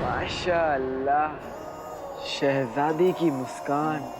माशाअल्लाह, शहजादी की मुस्कान।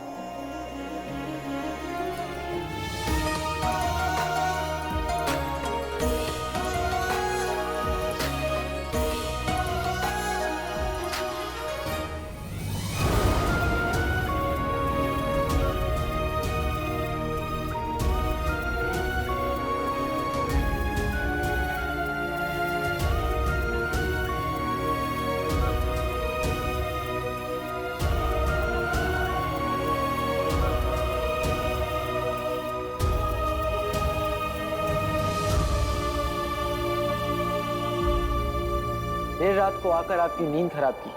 देर रात को आकर आपकी नींद खराब की,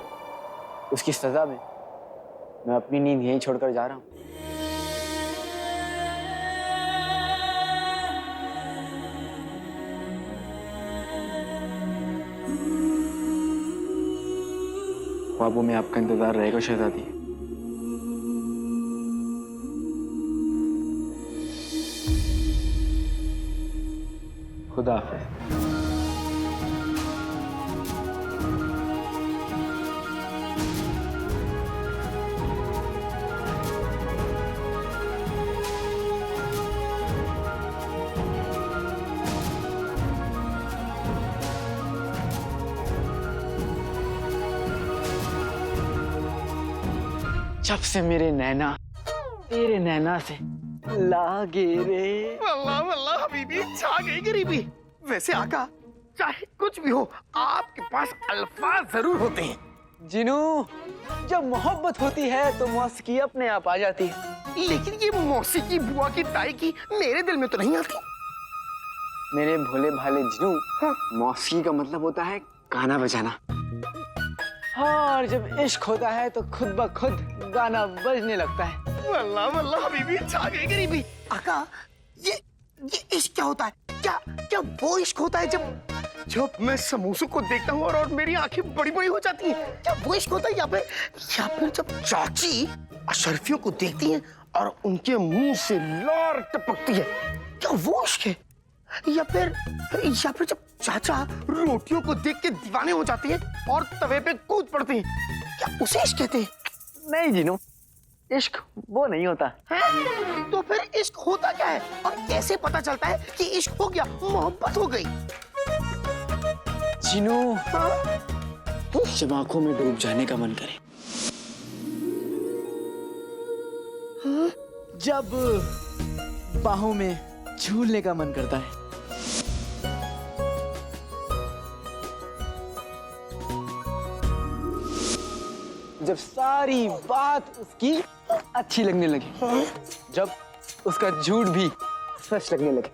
उसकी सजा में मैं अपनी नींद यहीं छोड़कर जा रहा हूँ। ख्वाबों में आपका इंतजार रहेगा शहजादी। खुदा हाफिज। जब से मेरे नैना तेरे नैना से लागे रे। वल्लाह वल्लाह हबीबी, छा गई गरीबी। वैसे आका, चाहे कुछ भी हो, आपके पास अल्फाज जरूर होते हैं। जिनू, जब मोहब्बत होती है तो मौसीकी अपने आप आ जाती है। लेकिन ये मौसीकी बुआ की ताई की मेरे दिल में तो नहीं आती। मेरे भोले भाले जिनू, हाँ। मौसीकी का मतलब होता है गाना बजाना। और जब इश्क होता है तो खुद ब खुद गाना बजने लगता है। वल्लाह वल्लाह हबीबी, छा गई गरीबी। आका, ये इश्क क्या होता है? क्या क्या वो इश्क होता है जब मैं समोसों को देखता हूँ और मेरी आंखें बड़ी बड़ी हो जाती हैं? क्या वो इश्क होता है? या फिर जब चाची अशरफियों को देखती हैं और उनके मुंह से लार टपकती है, क्या वो इश्क है? या फिर जब चाचा रोटियों को देख के दीवाने हो जाते हैं और तवे पे कूद पड़ते हैं, क्या उसे इश्क कहते हैं? नहीं जिनू, इश्क वो नहीं होता है? तो फिर इश्क होता क्या है और कैसे पता चलता है कि इश्क हो गया, मोहब्बत हो गई? जिनू, जब आंखों में डूब जाने का मन करे, जब बाहों में झूलने का मन करता है, जब सारी बात उसकी अच्छी लगने लगे, जब उसका झूठ भी सच लगने लगे,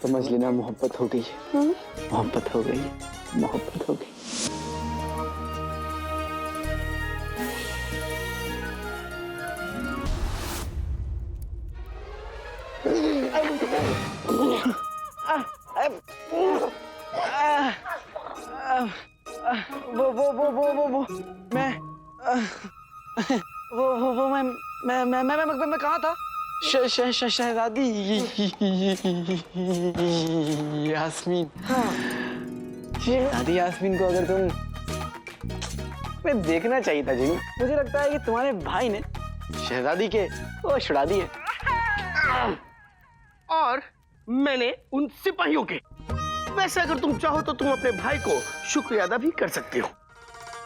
समझ लेना मोहब्बत हो गई है। मोहब्बत हो गई, मोहब्बत हो गई। वो मैं कहाँ था? शहजादी यास्मीन। शहजादी यास्मीन को अगर मैं देखना चाहिए था जिनू। मुझे लगता है कि तुम्हारे भाई ने शहजादी के वो छुड़ा दिए। और मैंने उन सिपाहियों के। वैसे अगर तुम चाहो तो तुम अपने भाई को शुक्रिया अदा भी कर सकते हो।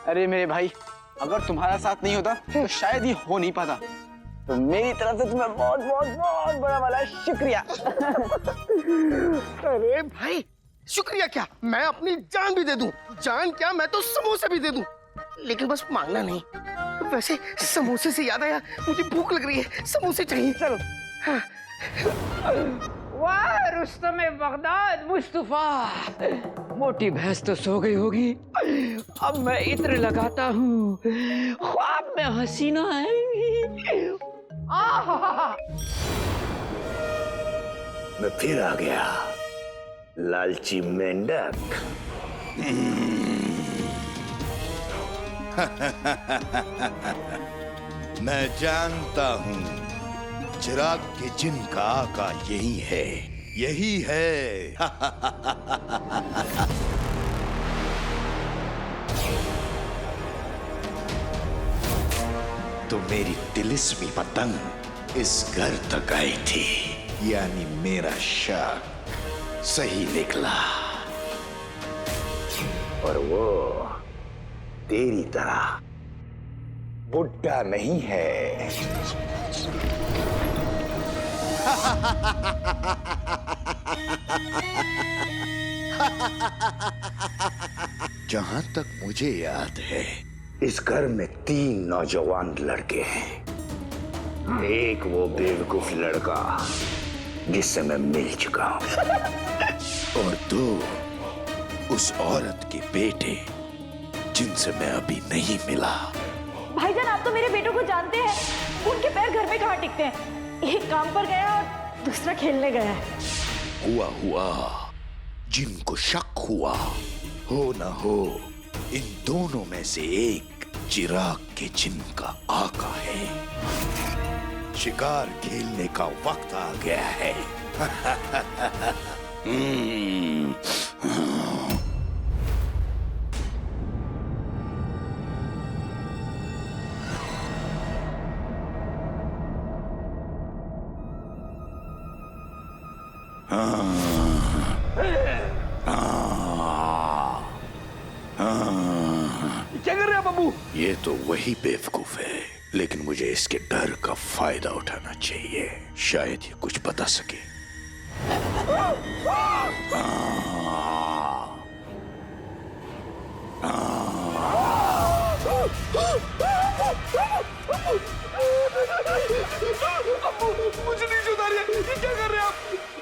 अरे मेरे भाई, अगर तुम्हारा साथ नहीं होता तो शायद ये हो नहीं पाता। तो मेरी तरफ से तुम्हें बहुत बहुत बहुत बड़ा वाला शुक्रिया। अरे भाई, शुक्रिया क्या, मैं अपनी जान भी दे दूं। जान क्या, मैं तो समोसे भी दे दूं, लेकिन बस मांगना नहीं। वैसे समोसे से याद आया, मुझे भूख लग रही है, समोसे चाहिए। चलो। हाँ। वाह रुस्तम बगदाद मुस्तफा, मोटी भैंस तो सो गई होगी। अब मैं इत्र लगाता हूँ, ख्वाब में हसीना आएंगी। मैं फिर आ गया, लालची मेंढक। मैं जानता हूँ चिराग के जिन का आका यही है, यही है। तो मेरी तिलिस्मी पतंग इस घर तक आई थी, यानी मेरा शक सही निकला। और वो तेरी तरह बुड्ढा नहीं है। जहां तक मुझे याद है, इस घर में 3 नौजवान लड़के हैं। एक वो बेवकूफ लड़का जिससे मैं मिल चुका हूं, और 2 उस औरत के बेटे जिनसे मैं अभी नहीं मिला। भाईजान, आप तो मेरे बेटों को जानते हैं, उनके पैर घर में कहाँ टिकते हैं। एक काम पर गया और दूसरा खेलने गया है। हुआ जिनको शक हुआ, हो न हो इन दोनों में से एक चिराग के जिन का आका है। शिकार खेलने का वक्त आ गया है। क्या कर रहे हैं बाबू? ये तो वही बेवकूफ है, लेकिन मुझे इसके डर का फायदा उठाना चाहिए। शायद ये कुछ बता सके। मुझे नीचे उतारिए। ये क्या कर रहे हैं आप?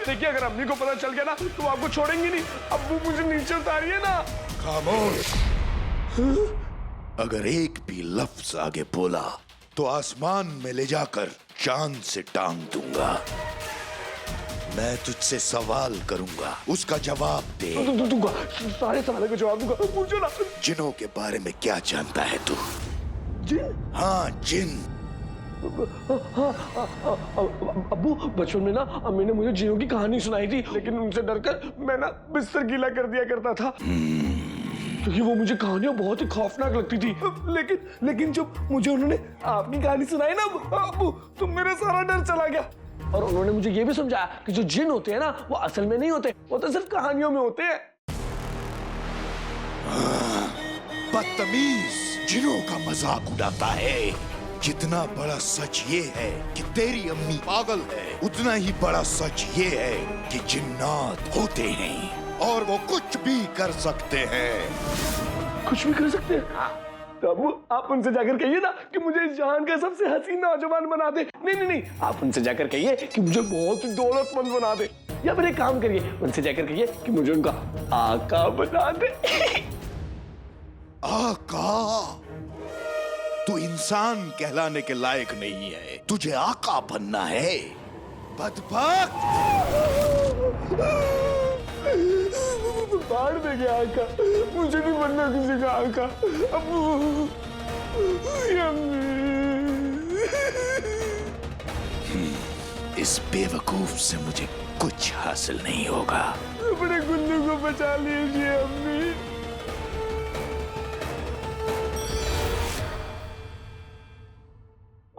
देखिए, अगर अम्मी को पता चल गया ना तो आपको छोड़ेंगी नहीं। अब्बू, मुझे नीचे उतारिए ना। खामोश। अगर एक भी लफ्ज आगे बोला तो आसमान में ले जाकर चांद से टांग दूंगा। मैं तुझसे सवाल करूंगा, उसका जवाब दे। दूंगा, सारे सवालों का जवाब दूंगा। पूछो ना। जिनों के बारे में क्या जानता है तू? जिन? हाँ, जिन। अब्बू, बचपन में ना अम्मी ने मुझे जिनों की कहानी सुनाई थी, लेकिन उनसे डरकर मैं ना बिस्तर गीला कर दिया करता था, क्योंकि वो मुझे कहानियां बहुत ही खौफनाक लगती थी। लेकिन जब मुझे उन्होंने आपकी कहानी सुनाई ना अब्बू, तो मेरा सारा डर चला गया। और उन्होंने मुझे ये भी समझाया कि जो जिन होते हैं ना, वो असल में नहीं होते, वो तो सिर्फ कहानियों में होते हैं। बदतमीज, जिनों का मजाक उड़ाता है। जितना बड़ा सच ये है कि तेरी अम्मी पागल है, उतना ही बड़ा सच ये है कि जिन्नात होते हैं और वो कुछ भी कर सकते हैं। कुछ भी कर सकते हैं? तो अब्बू, आप उनसे जाकर कहिए ना कि मुझे इस जहान का सबसे हसीन नौजवान बना दे। नहीं, आप उनसे जाकर कहिए कि मुझे बहुत ही दौलतमंद बना दे। या फिर एक काम करिए, उनसे जाकर कहिए कि मुझे उनका आका बना दे। आका? तू इंसान कहलाने के लायक नहीं है, तुझे आका बनना है। बदबख्त! बाढ़ में गया आका, मुझे नहीं बनना किसी का आका। अब्बू, इस बेवकूफ से मुझे कुछ हासिल नहीं होगा। अपने गुल्लू को बचा लीजिए अम्मी।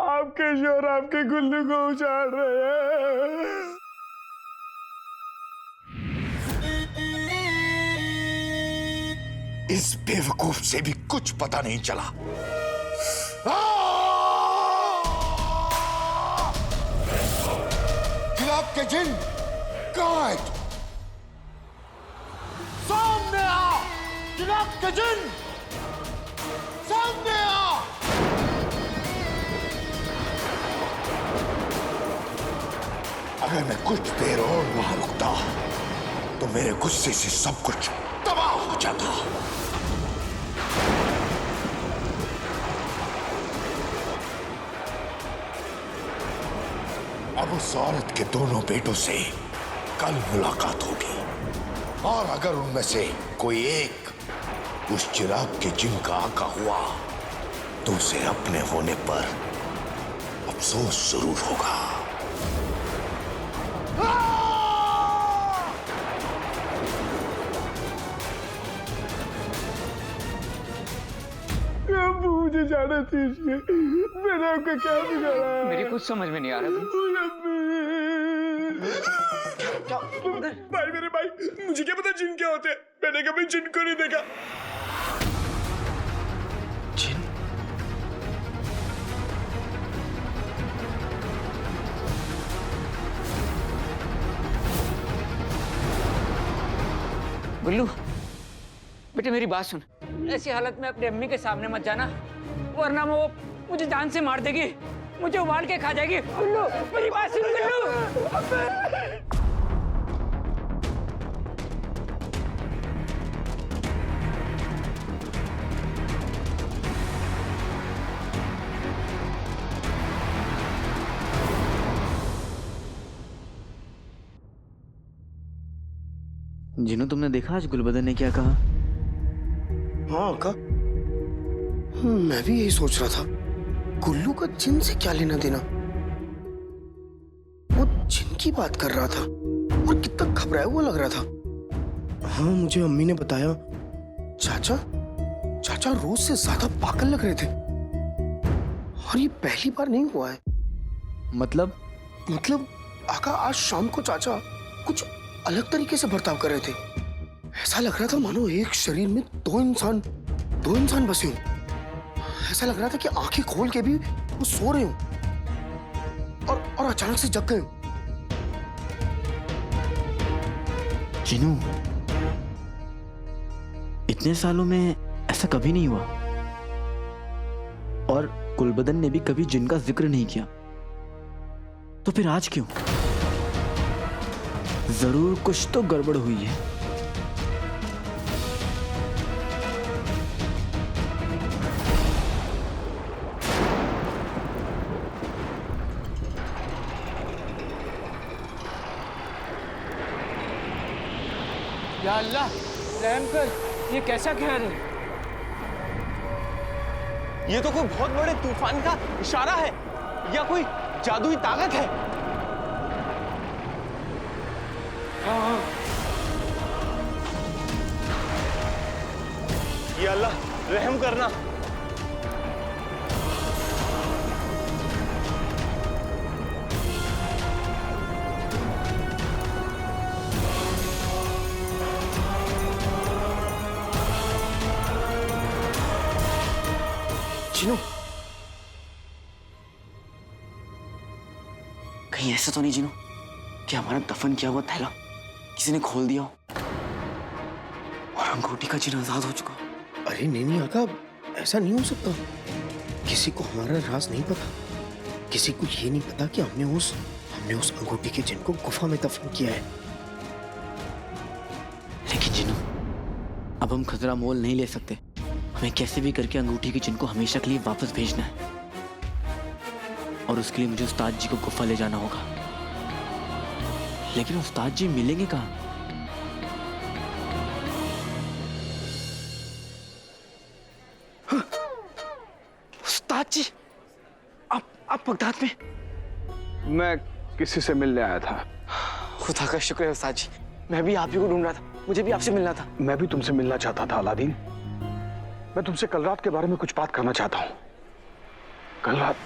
आपके शोर आपके गुल्लू को उछाल रहे हैं। इस बेवकूफ से भी कुछ पता नहीं चला। चिराग के जिन, कहाँ है तू? सामने आ! चिराग के जिन, सामने आ! अगर मैं कुछ देर और वहां रुकता तो मेरे गुस्से से सब कुछ तबाह हो जाता। अब उस औरत के दोनों बेटों से कल मुलाकात होगी, और अगर उनमें से कोई एक उस चिराग के जिन का आका हुआ तो उसे अपने होने पर अफसोस जरूर होगा। मुझे मुझे जाना दीजिए, मैंने आपका क्या बिगाड़ा? मेरी कुछ समझ में नहीं आ रहा। भाई मेरे भाई, मुझे क्या पता जिन क्या होते हैं, मैंने कभी जिन को नहीं देखा। जिन? गुल्लू, बेटे मेरी बात सुन। ऐसी हालत में अपनी अम्मी के सामने मत जाना, वरना वो मुझे जान से मार देगी, मुझे उबाल के खा जाएगी। गुल्लू, मेरी बात सुन गुल्लू। जिनू, तुमने देखा आज गुलबदन ने क्या कहा? हाँ का, मैं भी यही सोच रहा था, गुल्लू का जिन से क्या लेना देना। वो जिन की बात कर रहा था और कितना घबराया हुआ लग रहा था। हाँ, मुझे अम्मी ने बताया चाचा चाचा रोज से ज्यादा पागल लग रहे थे, और ये पहली बार नहीं हुआ है। मतलब आका, आज शाम को चाचा कुछ अलग तरीके से बर्ताव कर रहे थे। ऐसा लग रहा था मानो एक शरीर में दो इंसान बसे हों। ऐसा लग रहा था कि आंखें खोल के भी वो सो रहे हों और अचानक से जग गए। जिनू, इतने सालों में ऐसा कभी नहीं हुआ, और गुलबदन ने भी कभी जिन का जिक्र नहीं किया, तो फिर आज क्यों? जरूर कुछ तो गड़बड़ हुई है। या अल्लाह, रहम कर, ये कैसा ख्याल है? ये तो कोई बहुत बड़े तूफान का इशारा है, या कोई जादुई ताकत है। ये अल्लाह, रहम करना। जिनू, कहीं ऐसा तो नहीं जिनू कि हमारा दफन किया हुआ थैला किसी ने खोल दिया हो और अंगूठी का चिन्ह आजाद हो चुका? अरे नहीं आका, ऐसा नहीं हो सकता। किसी को हमारा राज नहीं पता, किसी को ये नहीं पता कि हमने उस अंगूठी के चिन्ह को गुफा में दफन किया है। लेकिन जिनू, अब हम खतरा मोल नहीं ले सकते। हमें कैसे भी करके अंगूठी के चिन्ह को हमेशा के लिए वापस भेजना है, और उसके लिए मुझे उस्ताद जी को गुफा ले जाना होगा। लेकिन उस्ताद जी मिलेंगे कहाँ? उस्ताद जी, आप बगदाद में? मैं किसी से मिलने आया था। खुदा का शुक्र है उस्ताद जी, मैं भी आप ही को ढूंढ रहा था, मुझे भी आपसे मिलना था। मैं भी तुमसे मिलना चाहता था अलादीन। मैं तुमसे कल रात के बारे में कुछ बात करना चाहता हूँ। कल रात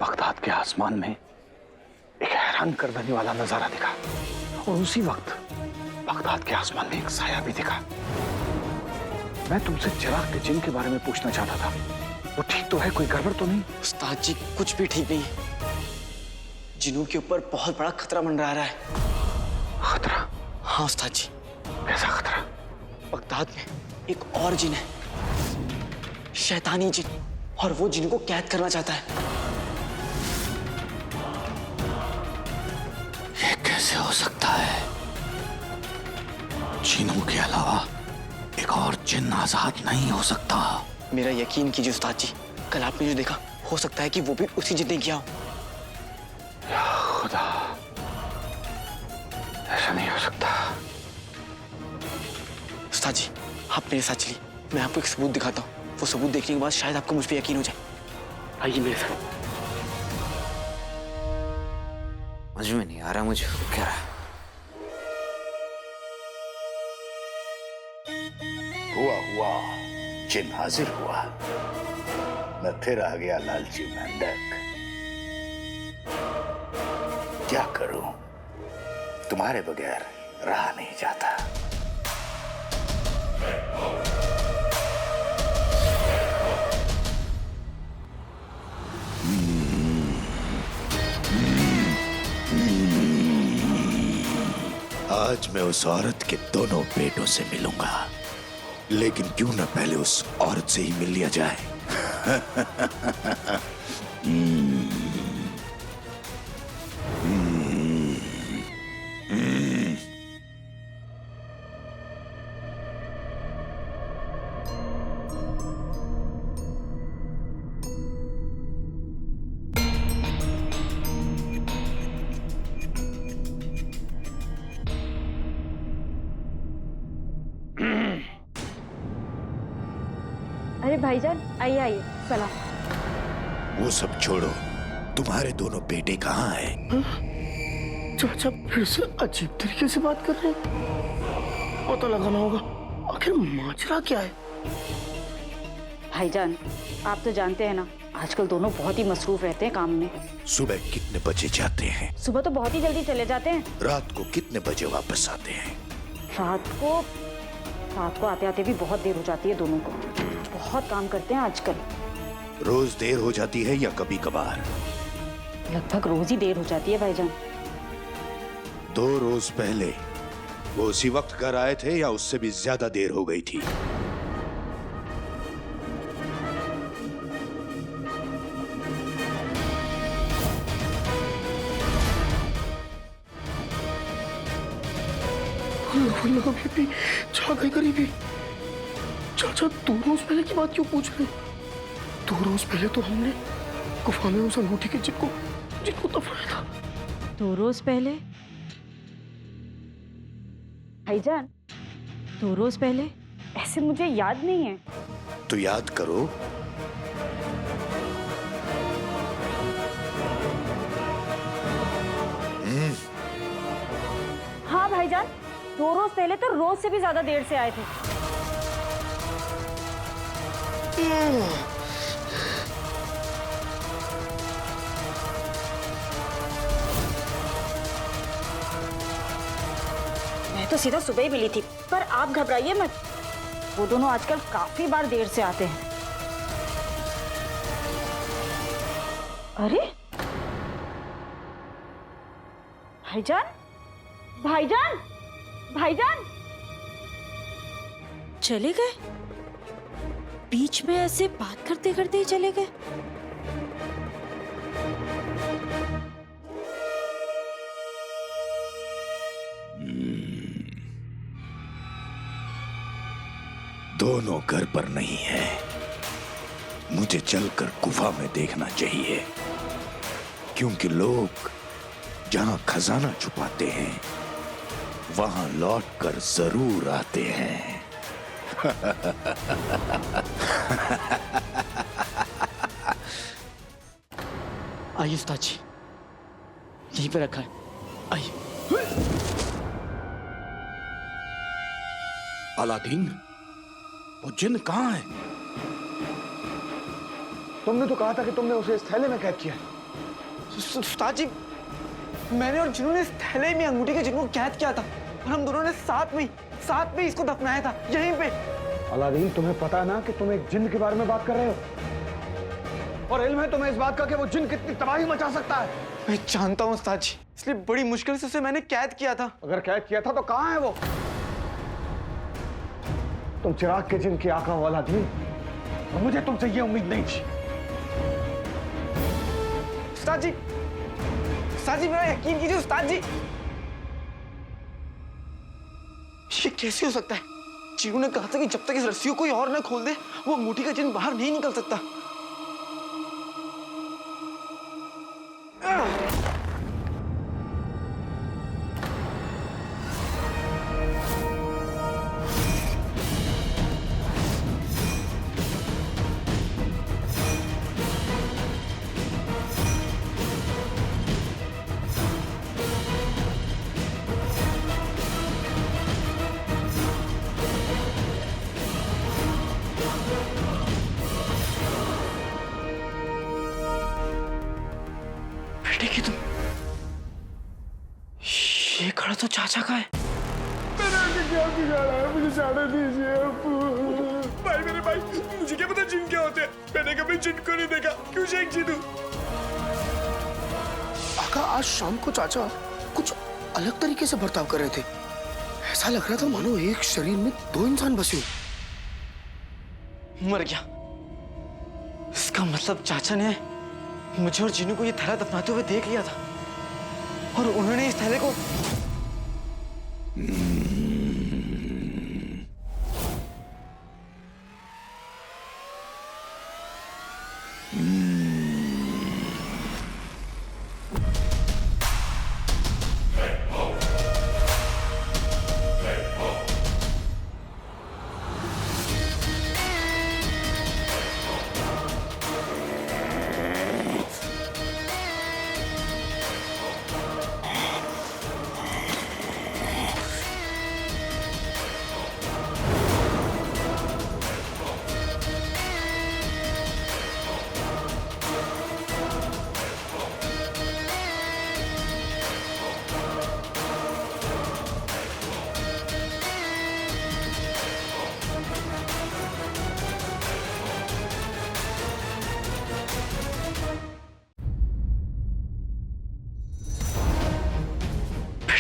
बगदाद के आसमान में एक हैरान कर देने वाला नजारा दिखा, और उसी वक्त बगदाद के आसमान में एक साया भी दिखा। मैं तुमसे चिराग के जिन के बारे में पूछना चाहता था। वो ठीक तो है? कोई गड़बड़ तो नहीं? उस्ताद जी, कुछ भी ठीक नहीं है। जिनों के ऊपर बहुत बड़ा खतरा मंडरा रहा है। खतरा? हाँ उस्ताद जी। कैसा खतरा? बगदाद में एक और जिन है, शैतानी जिन, और वो जिन को कैद करना चाहता है। ये कैसे हो सकता है? जिनों के अलावा एक और जिन आजाद नहीं हो सकता। मेरा यकीन कीजिए उस्ताद जी, कल आपने जो देखा, हो सकता है कि वो भी उसी जिन ने किया हो। या खुदा, ऐसा नहीं हो सकता। उस्ताद जी, आप मेरे साथ चलिए, मैं आपको एक सबूत दिखाता हूँ। वो सबूत देखने के बाद शायद आपको मुझ पे यकीन हो जाए। आइए मेरे साथ। समझ में नहीं आ रहा मुझे क्या रहा। हुआ हुआ जिन हाजिर हुआ। मैं फिर आ गया लालची मेंढक। क्या करूं, तुम्हारे बगैर रहा नहीं जाता। आज मैं उस औरत के दोनों बेटों से मिलूंगा, लेकिन क्यों ना पहले उस औरत से ही मिल लिया जाए। अरे भाईजान, आइए आइए, सलाम। वो सब छोड़ो, तुम्हारे दोनों बेटे कहाँ हैं? चाचा फिर से अजीब तरीके से बात कर रहे हैं। पता लगाना होगा आखिर माजरा क्या है। भाईजान, आप तो जानते हैं ना, आजकल दोनों बहुत ही मसरूफ रहते हैं काम में। सुबह कितने बजे जाते हैं? सुबह तो बहुत ही जल्दी चले जाते हैं। रात को कितने बजे वापस आते हैं? रात को आते आते भी बहुत देर हो जाती है दोनों को। बहुत काम करते हैं आजकल। रोज देर हो जाती है या कभी कभार? लगभग रोज ही देर हो जाती है भाईजान। 2 रोज पहले वो उसी वक्त घर आए थे या उससे भी ज्यादा देर हो गई थी? बीबी छा गई गरीबी। चाचा 2 रोज पहले की बात क्यों पूछ रहे? 2 रोज पहले तो हमने गुफा में उस अंगूठी के जिनको दफनाया था। 2 रोज पहले? भाईजान, 2 रोज पहले? ऐसे मुझे याद नहीं है। तो याद करो। हाँ भाईजान, 2 रोज पहले तो रोज से भी ज्यादा देर से आए थे। मैं तो सीधा सुबह ही मिली थी, पर आप घबराइए मत। वो दोनों आजकल काफी बार देर से आते हैं। अरे भाईजान, भाईजान, भाईजान चले गए? बीच में ऐसे बात करते करते ही चले गए। दोनों घर पर नहीं है। मुझे चलकर गुफा में देखना चाहिए, क्योंकि लोग जहां खजाना छुपाते हैं वहां लौटकर जरूर आते हैं। आइए उस्ताद जी, यहीं पे रखा है, आइए। अलादीन, वो जिन कहाँ है? तुमने तो कहा था कि तुमने उसे इस थैले में कैद किया है। उस्ताद जी, मैंने और जिन्होंने इस थैले में अंगूठी के जिनको कैद किया था, और हम दोनों ने साथ में इसको दफनाया था, यहीं पे। अलादीन, तुम्हें पता है ना कि तुम एक जिन के बारे में बात कर रहे हो, और इल्म है तुम्हें इस बात का कि वो जिन कितनी तबाही मचा सकता है। मैं जानता हूँ उस्ताद जी, इसलिए बड़ी मुश्किल से उसे मैंने कैद किया था। अगर कैद किया था तो कहाँ है वो? तुम चिराग के जिन की आका हो अलादीन, और मुझे तुमसे ये उम्मीद नहीं थी। उस्ताद जी, मेरा यकीन कीजिए उस्ताद जी। ये कैसे हो सकता है? चीरू ने कहा था कि जब तक इस रस्सी को कोई और न खोल दे, वो अंगूठी का जिन बाहर नहीं निकल सकता। ये खड़ा तो चाचा का है। क्या बिगाड़ा है? मुझे जाने दीजिए अप्पू। भाई मेरे भाई, मुझे क्या पता जिन क्या होते हैं। मैंने कभी जिन को नहीं देखा, क्यों शेख जी दूं? आका आज शाम को चाचा कुछ अलग तरीके से बर्ताव कर रहे थे। ऐसा लग रहा था मानो एक शरीर में दो इंसान बसे हो। मर गया। इसका मतलब चाचा ने मुझे और जीनू को ये थैला दफनाते हुए देख लिया था और उन्होंने इस थैले को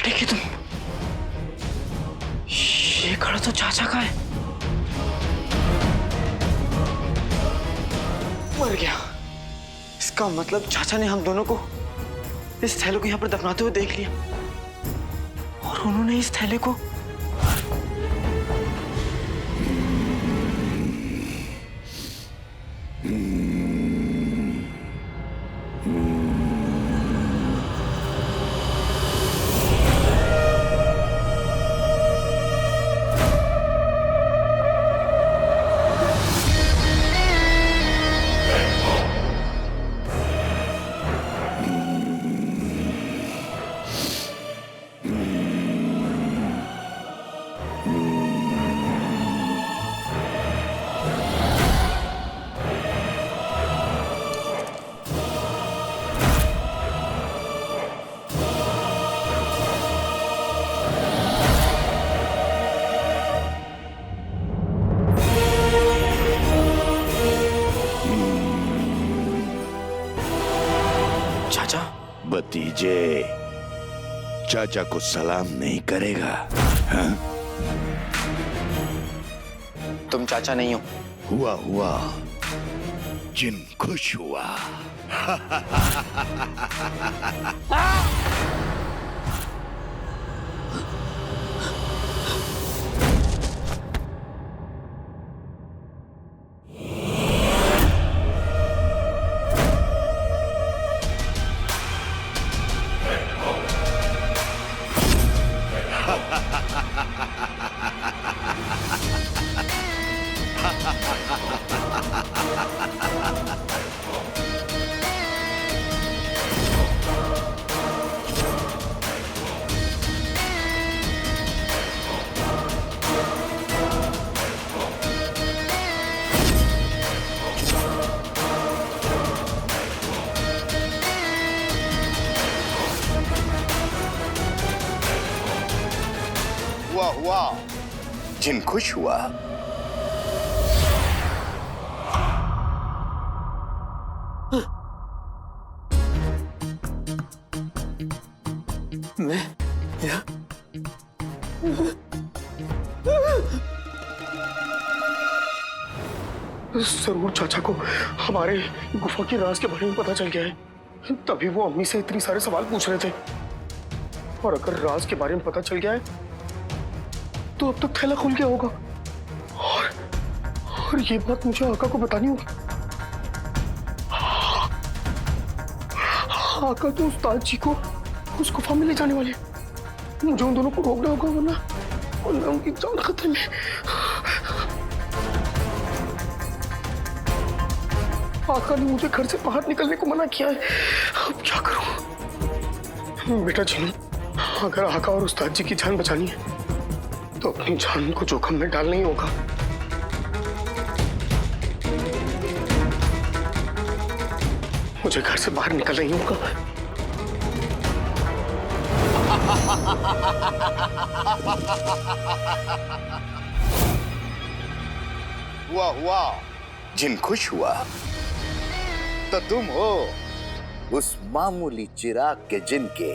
कि तुम ये खड़ा तो चाचा का है। मर गया। इसका मतलब चाचा ने हम दोनों को इस थैले को यहाँ पर दफनाते हुए देख लिया और उन्होंने इस थैले को भतीजे चाचा को सलाम नहीं करेगा? हाँ? तुम चाचा नहीं हो। हुआ जिन खुश हुआ। हुआ जिन खुश हुआ। मैं या? जरूर चाचा को हमारे गुफा के राज के बारे में पता चल गया है, तभी वो अम्मी से इतनी सारे सवाल पूछ रहे थे। और अगर राज के बारे में पता चल गया है तो अब तक थैला खुल गया होगा और ये बात मुझे आका को बतानी होगी। आका तो उस्ताद जी को उस गुफा में ले जाने वाले, मुझे उन दोनों को रोकना होगा वरना उनकी जान खतरे में। आका ने मुझे घर से बाहर निकलने को मना किया है, अब क्या करूं? बेटा जीनू, अगर आका और उस्ताद जी की जान बचानी है तो अपनी जान को जोखिम में डालना ही होगा। मुझे घर से बाहर निकलना ही होगा। हुआ जिन खुश हुआ तो तुम हो उस मामूली चिराग के जिन के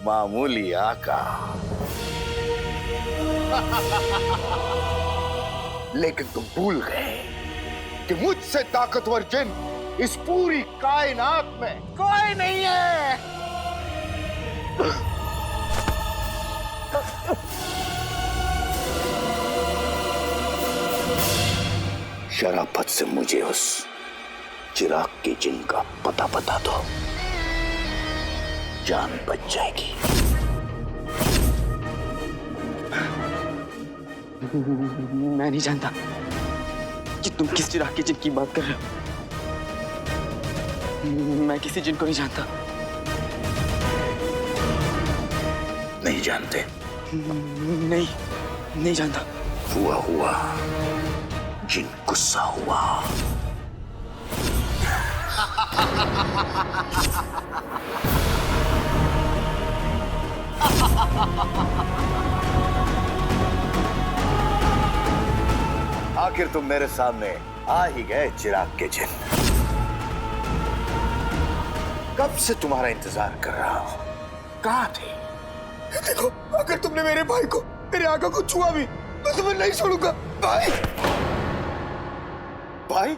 मामूली आका। लेकिन तुम भूल गए कि मुझसे ताकतवर जिन इस पूरी कायनात में कोई नहीं है। शराफत से मुझे उस चिराग के जिन का पता बता दो, जान बच जाएगी। मैं नहीं जानता कि तुम किस चिराग के जिन की बात कर रहे हो। मैं किसी जिन को नहीं जानता। नहीं जानते? नहीं जानता। हुआ जिन गुस्सा हुआ। आखिर तुम मेरे सामने आ ही गए चिराग के जिन। कब से तुम्हारा इंतजार कर रहा हूं। कहां थे? देखो, अगर तुमने मेरे भाई को, मेरे आका को छुआ भी, मैं तुम्हें नहीं छोड़ूंगा। भाई भाई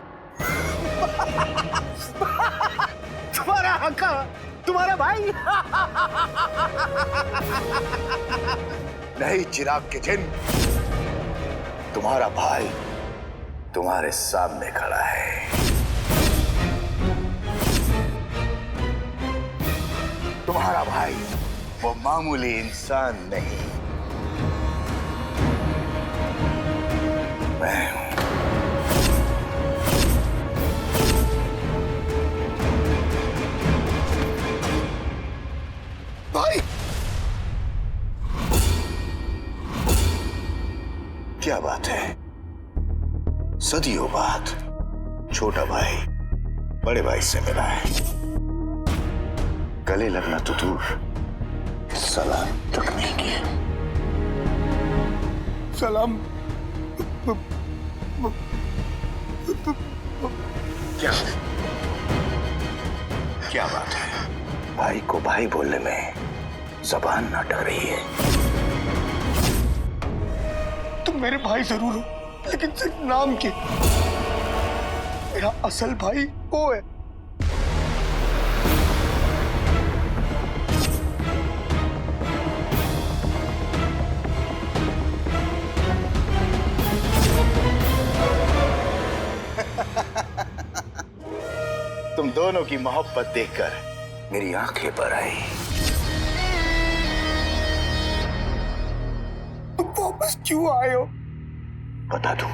तुम्हारा आका, तुम्हारा भाई? नहीं चिराग के जिन, तुम्हारा भाई तुम्हारे सामने खड़ा है। तुम्हारा भाई वो मामूली इंसान नहीं, मैं हूं। भाई क्या बात है? सदियों बाद छोटा भाई बड़े भाई से मिला है। गले लगना तो दूर, सलाम तक नहीं किया। सलाम। क्या बात है? भाई को भाई बोलने में जबान न अटक रही है। तुम मेरे भाई जरूर हो, लेकिन सिर्फ नाम के। मेरा असल भाई वो है। तुम दोनों की मोहब्बत देखकर मेरी आंखें भर आई। तुम वापस क्यों आए हो? बता दूं?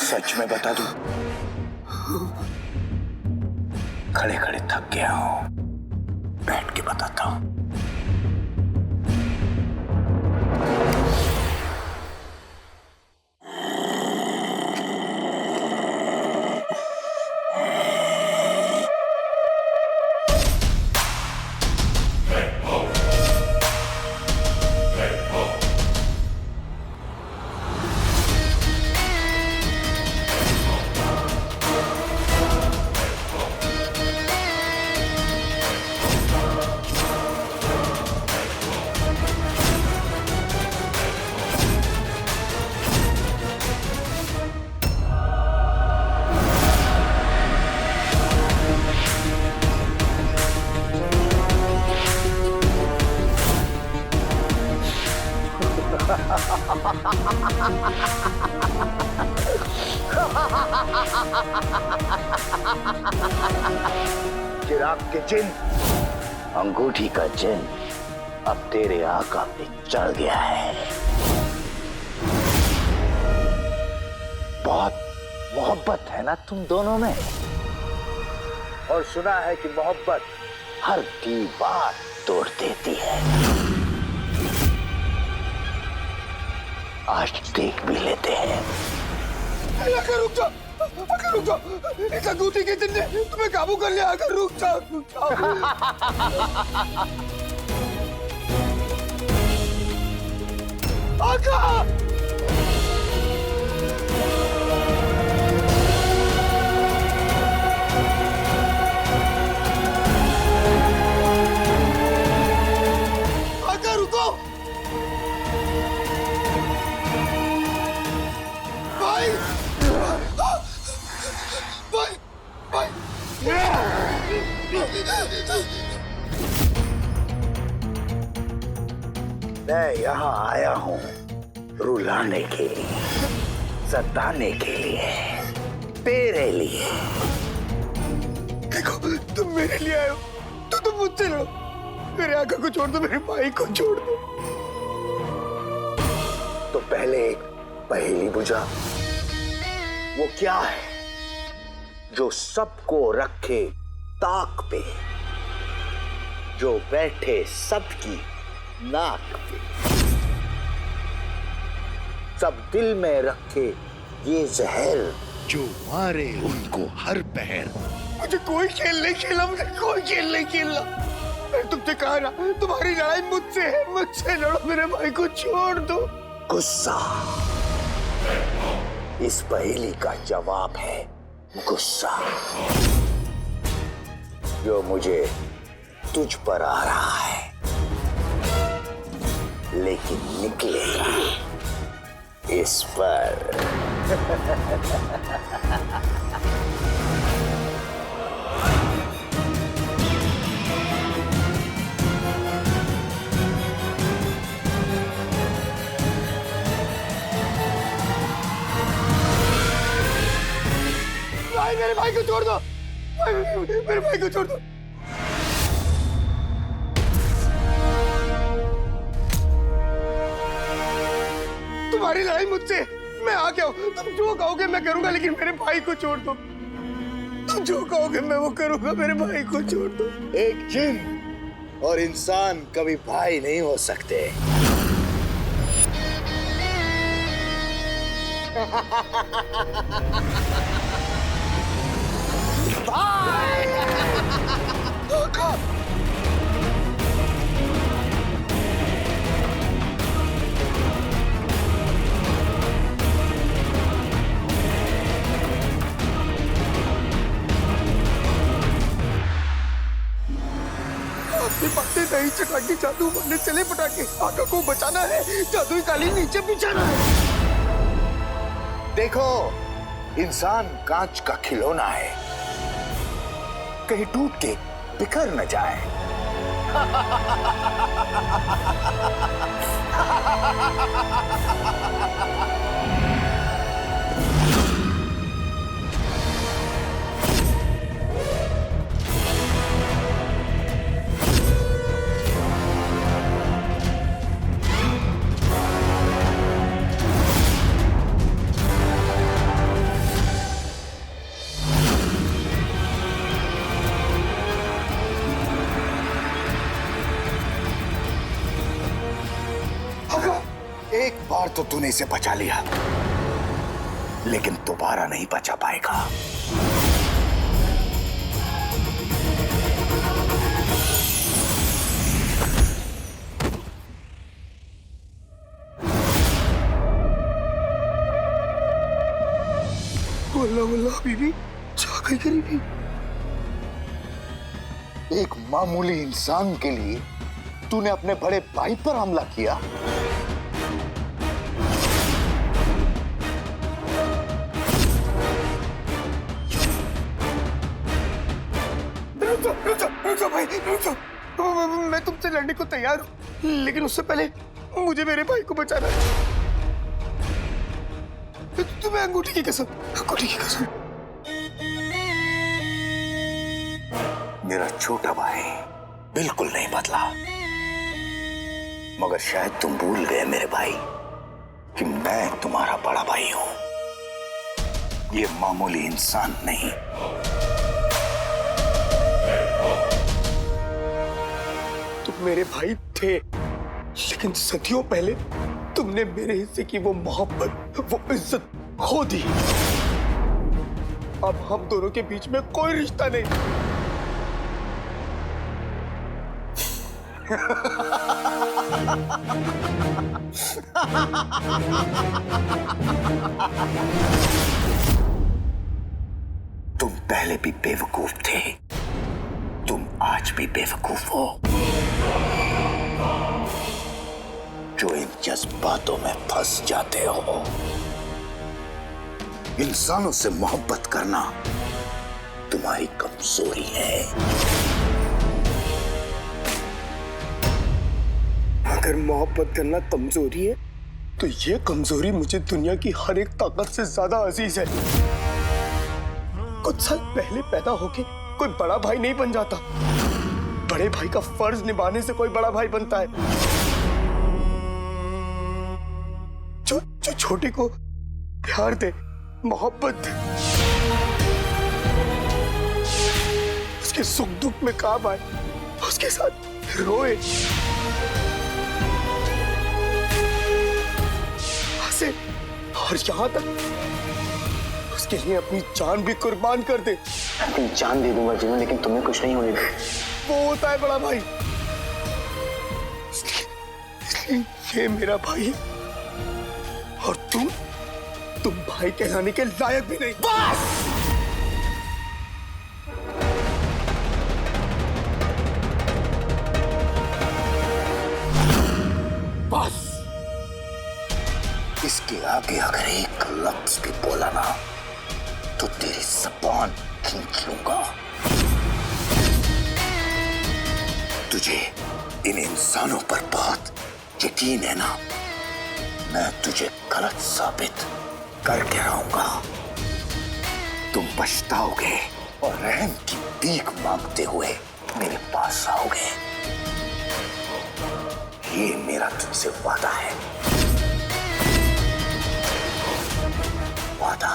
सच में बता दूं? खड़े खड़े थक गया हूं, बैठ के बताता हूं। चिराग के जिन, अंगूठी का जिन अब तेरे आका पे चढ़ गया है। बहुत मोहब्बत है ना तुम दोनों में, और सुना है कि मोहब्बत हर दीवार तोड़ देती है। आज देख भी लेते हैं। रुक जा, आका रुक जाओ, इस अंगूठी के जिन ने तुम्हें काबू कर लिया। आका रुक जाओ, रुक जाओ। आका रुको भाई, भाई, भाई। मैं यहाँ आया हूँ रुलाने के लिए, सताने के लिए, तेरे लिए। देखो तुम मेरे लिए आए हो तो तुम मुझसे लड़ो। मेरे आका को छोड़ दो, मेरे भाई को छोड़ दो। तो पहले एक पहेली बुझा। वो क्या है जो सबको रखे ताक पे, जो बैठे सबकी नाक पे, सब दिल में रखे ये जहर जो मारे उनको हर पहर। मुझे कोई खेल नहीं खेला, मुझे कोई खेल नहीं खेलना। मैं तुमसे कहा ना, तुम्हारी लड़ाई मुझसे है, मुझसे लड़ो, मेरे भाई को छोड़ दो। गुस्सा इस पहेली का जवाब है। गुस्सा जो मुझे तुझ पर आ रहा है, लेकिन निकलेगा इस पर। भाई मेरे भाई को छोड़ दो, भाई मेरे भाई को छोड़ दो। तुम्हारी लड़ाई मुझसे, मैं आ गया हूं। तुम जो कहोगे मैं करूंगा, लेकिन मेरे भाई को छोड़ दो। तुम जो कहोगे मैं वो करूंगा, मेरे भाई को छोड़ दो। एक जिन और इंसान कभी भाई नहीं हो सकते। बातें नहीं चटाके जादू मारने चले पटाके। आका को बचाना है, जादुई कालीन नीचे बिछाना है। देखो, इंसान कांच का खिलौना है, कहीं टूट के बिखर न जाए। एक बार तो तूने इसे बचा लिया, लेकिन दोबारा नहीं बचा पाएगा। वल्लाह वल्लाह बीबी, जा गई गरीबी। एक मामूली इंसान के लिए तूने अपने बड़े भाई पर हमला किया। रुको भाई, रुको। मैं तुमसे लड़ने को तैयार हूँ, लेकिन उससे पहले मुझे मेरे भाई को बचाना है। तुम्हें अंगूठी की कसम, अंगूठी की कसम। मेरा छोटा भाई बिल्कुल नहीं बदला, मगर शायद तुम भूल गए मेरे भाई कि मैं तुम्हारा बड़ा भाई हूं, ये मामूली इंसान नहीं। तुम मेरे भाई थे, लेकिन सदियों पहले तुमने मेरे हिस्से की वो मोहब्बत, वो इज्जत खो दी। अब हम दोनों के बीच में कोई रिश्ता नहीं। तुम पहले भी बेवकूफ थे, तुम आज भी बेवकूफ हो जो इन जज्बातों में फंस जाते हो। इंसानों से मोहब्बत करना तुम्हारी कमजोरी है। अगर मोहब्बत करना कमजोरी है तो ये कमजोरी मुझे दुनिया की हर एक ताकत से ज्यादा अजीज है। कुछ साल पहले पैदा होके कोई बड़ा भाई नहीं बन जाता, बड़े भाई का फर्ज निभाने से कोई बड़ा भाई बनता है। जो छोटे को प्यार दे, मोहब्बत दे, उसके सुख दुख में काम आए, उसके साथ रोए, हंसे और यहाँ तक उसके लिए अपनी जान भी कुर्बान कर दे। अपनी जान दे दूंगा जीवन, लेकिन तुम्हें कुछ नहीं होने दूंगा। वो होता है बड़ा भाई, इसलिए ये मेरा भाई है और तुम भाई कहलाने के लायक भी नहीं। बस इसके आगे अगर एक लफ्ज भी बोला ना तो तेरी ज़बान खींच लूंगा। तुझे इन इंसानों पर बहुत यकीन है ना? मैं तुझे गलत साबित करके रहूंगा। तुम पछताओगे और रहम की भीख मांगते हुए मेरे पास आओगे। ये मेरा तुमसे वादा है, वादा।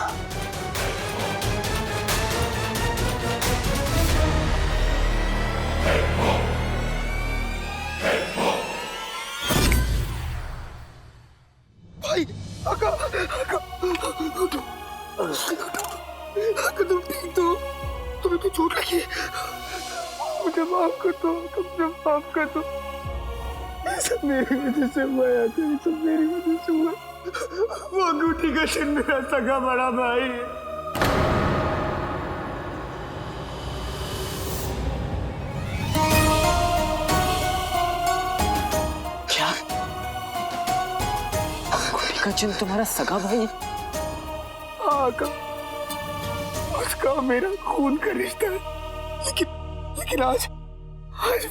भाई आका तुम ठीक तो? तुम्हें तो चोट लगी है, मुझे माफ कर दो, मुझे माफ कर दो। ये सब मेरी वजह से हुआ है, ये सब मेरी वजह से हुआ। वो अंगूठी का शन मेरा सगा बड़ा भाई है। क्या अंगूठी का चिन्ह तुम्हारा सगा भाई? आका, उसका मेरा खून का रिश्ता है, लेकिन आज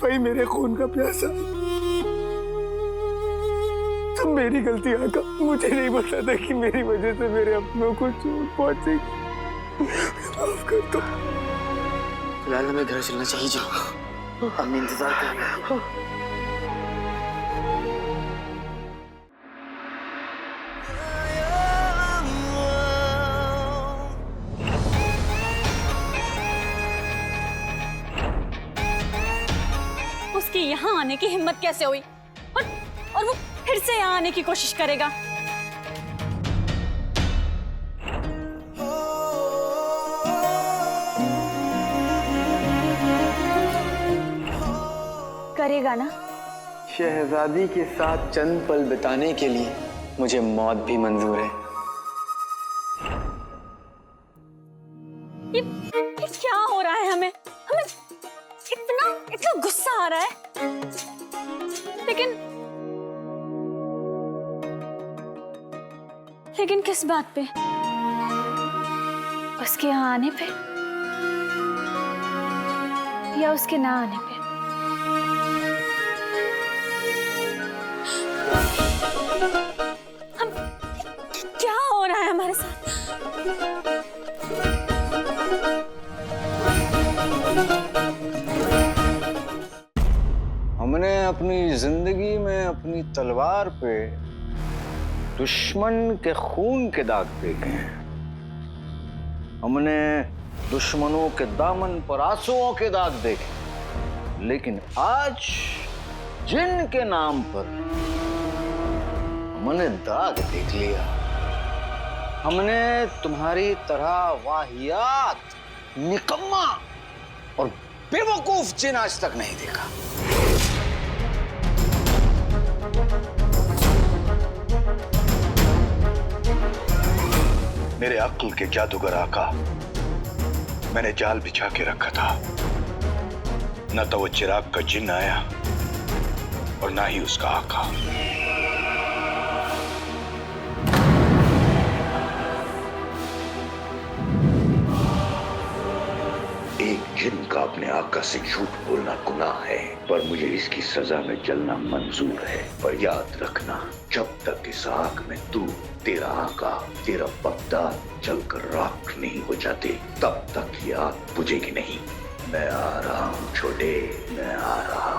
भाई मेरे खून का प्यासा है। सब मेरी गलती आका, मुझे नहीं पता था कि मेरी वजह से मेरे अपनों को चोट पहुंचेगी। माफ कर दो। फिलहाल हमें घर चलना चाहिए, जो हम इंतजार कर रहे हैं। उसकी यहाँ आने की हिम्मत कैसे हुई? और वो फिर से यहाँ आने की कोशिश करेगा। करेगा ना? शहजादी के साथ चंद पल बिताने के लिए मुझे मौत भी मंजूर है। ये क्या हो रहा है? हमें इतना गुस्सा आ रहा है, लेकिन किस बात पे? उसके यहाँ आने पे या उसके ना आने पे? हम क्या हो रहा है हमारे साथ? हमने अपनी जिंदगी में अपनी तलवार पे दुश्मन के खून के दाग देखे हैं। हमने दुश्मनों के दामन पर आंसुओं के दाग देखे, लेकिन आज जिन के नाम पर हमने दाग देख लिया, हमने तुम्हारी तरह वाहियात, निकम्मा और बेवकूफ जिन आज तक नहीं देखा। मेरे अक्ल के जादूगर आका, मैंने जाल बिछा के रखा था। न तो वो चिराग का जिन्न आया और ना ही उसका आका। एक जिन का अपने आका से झूठ बोलना गुनाह है, पर मुझे इसकी सजा में जलना मंजूर है। पर याद रखना, जब तक इस आग में तू, तेरा आका, तेरा बगदाद जलकर राख नहीं हो जाते, तब तक ये आग बुझेगी नहीं। मैं आ रहा हूँ छोटे, मैं आ रहा हूँ।